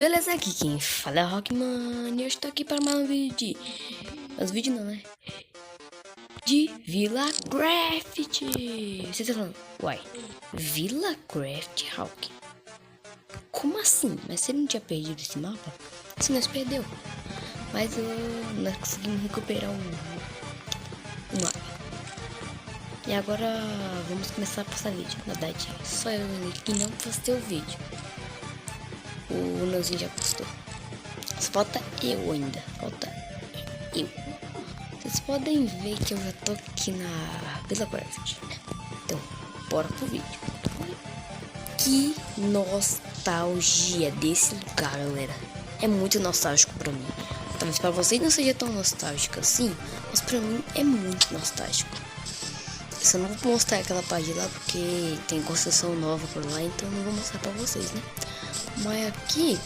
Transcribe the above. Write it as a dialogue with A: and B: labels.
A: Beleza, aqui quem fala é o Rockman e eu estou aqui para mais um vídeo de... Mas vídeo não, né? De Villa Craft. Você tá falando, uai, Villa Craft, Hawk? Como assim? Mas você não tinha perdido esse mapa? Se nós perdeu. Mas nós conseguimos recuperar o mapa. E agora vamos começar a passar vídeo. Na verdade, só eu que não postei o vídeo. O Leozinho já postou. Só falta eu ainda. Falta eu. Vocês podem ver que eu já tô aqui na Villa Craft. Então, bora pro vídeo. Que nostalgia desse lugar, galera. É muito nostálgico pra mim. Talvez pra vocês não seja tão nostálgico assim, mas pra mim é muito nostálgico. Eu só não vou mostrar aquela parte lá porque tem construção nova por lá, então não vou mostrar pra vocês, né? Mas aqui